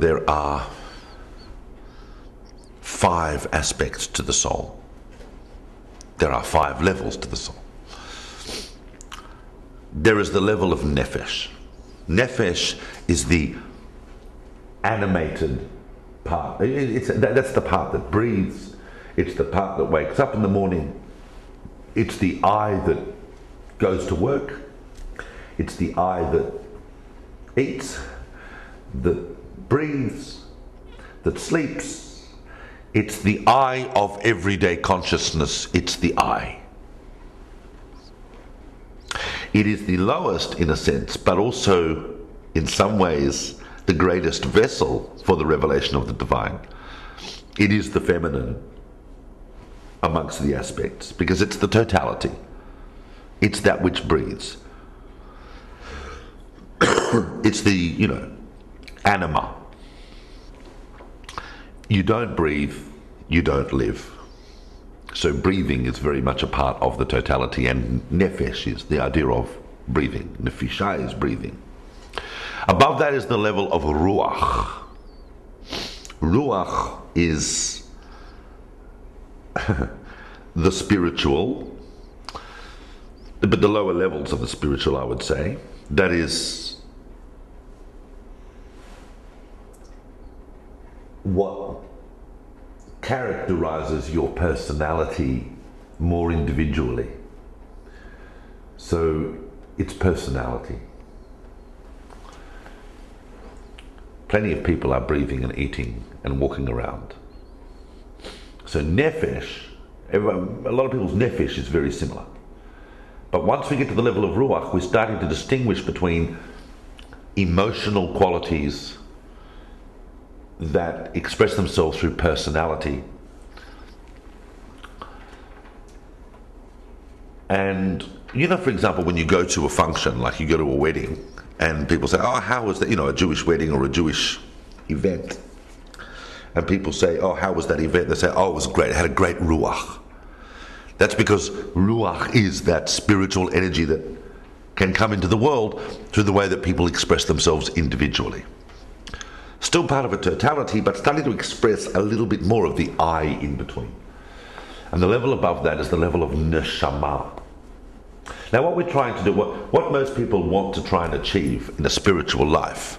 there are 5 aspects to the soul. There are 5 levels to the soul. There is the level of nefesh. Nefesh is the animated part. That's the part that breathes. It's the part that wakes up in the morning. It's the eye that goes to work. It's the eye that eats, that breathes, that sleeps. It's the eye of everyday consciousness. It's the eye. It is the lowest in a sense, but also in some ways the greatest vessel for the revelation of the divine. It is the feminine amongst the aspects, because it's the totality. It's that which breathes. It's the, anima. You don't breathe, you don't live. So breathing is very much a part of the totality, and nefesh is the idea of breathing. Nefisha is breathing. Above that is the level of ruach. Ruach is the spiritual, but the lower levels of the spiritual, I would say. That is what characterizes your personality more individually. So it's personality. Plenty of people are breathing and eating and walking around. So nefesh, a lot of people's nefesh is very similar. But once we get to the level of ruach, we're starting to distinguish between emotional qualities that express themselves through personality and, for example, when you go to a function, like you go to a wedding, and people say, oh, how was that, a Jewish wedding or a Jewish event? And people say, oh, how was that event? They say, oh, it was great, it had a great ruach. That's because ruach is that spiritual energy that can come into the world through the way that people express themselves individually. Still part of a totality, but starting to express a little bit more of the I in between. And the level above that is the level of neshama. Now what we're trying to do, what most people want to try and achieve in a spiritual life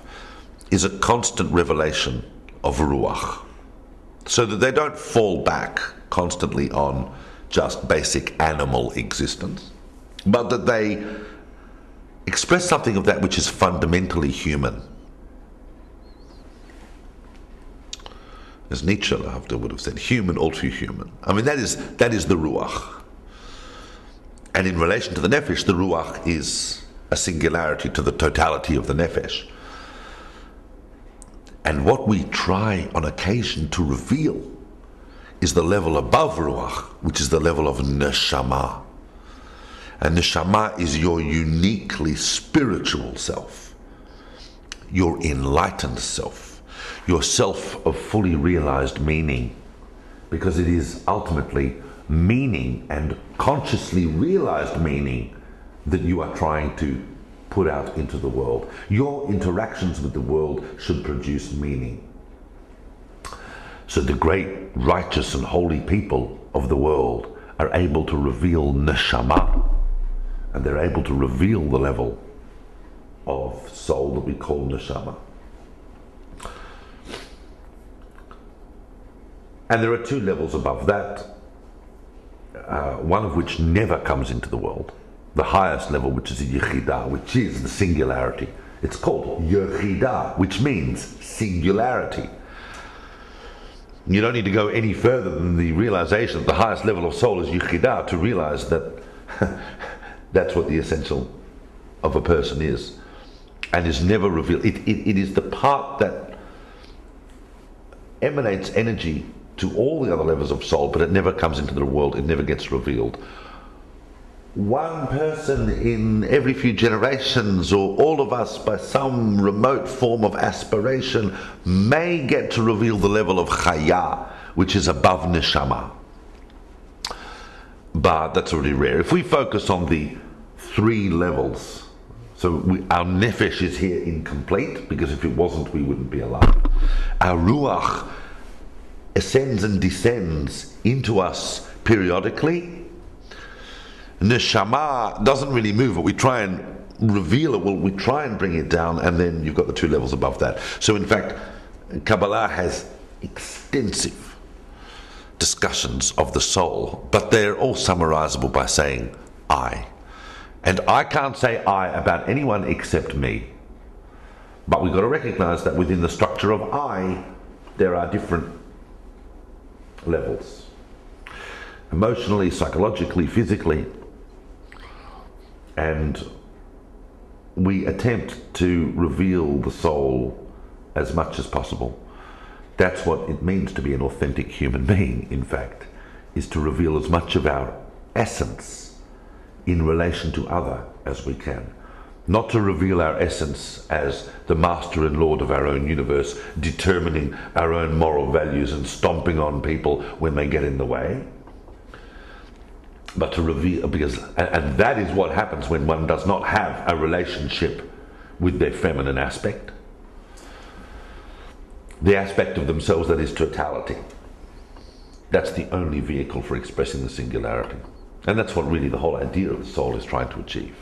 is a constant revelation of ruach, so that they don't fall back constantly on just basic animal existence, but that they express something of that which is fundamentally human. As Nietzsche would have said, human all through human. I mean, that is the ruach. And in relation to the nefesh, the ruach is a singularity to the totality of the nefesh. And what we try on occasion to reveal is the level above ruach, which is the level of neshama. And neshama is your uniquely spiritual self, your enlightened self, your self of fully realized meaning, because it is ultimately meaning and consciously realized meaning that you are trying to put out into the world. Your interactions with the world should produce meaning. So the great righteous and holy people of the world are able to reveal neshama, and they're able to reveal the level of soul that we call neshama. And there are 2 levels above that, one of which never comes into the world. The highest level, which is Yechidah, which is the singularity. It's called Yechidah, which means singularity. You don't need to go any further than the realization that the highest level of soul is Yechidah to realize that that's what the essential of a person is, and is never revealed. It is the part that emanates energy to all the other levels of soul, but it never comes into the world, it never gets revealed. One person in every few generations, or all of us by some remote form of aspiration, may get to reveal the level of chaya, which is above neshama. But that's already rare. If we focus on the 3 levels, So our nefesh is here incomplete, because if it wasn't, we wouldn't be alive. Our ruach ascends and descends into us periodically. Neshama doesn't really move, but we try and reveal it. Well, we try and bring it down, and then you've got the two levels above that. So in fact, Kabbalah has extensive discussions of the soul, but they're all summarizable by saying I. And I can't say I about anyone except me. But we've got to recognize that within the structure of I, there are different levels. Emotionally, psychologically, physically. And we attempt to reveal the soul as much as possible. That's what it means to be an authentic human being, in fact, is to reveal as much of our essence in relation to other as we can. Not to reveal our essence as the master and lord of our own universe, determining our own moral values and stomping on people when they get in the way. But to reveal, and that is what happens when one does not have a relationship with their feminine aspect. The aspect of themselves that is totality. That's the only vehicle for expressing the singularity. And that's what really the whole idea of the soul is trying to achieve.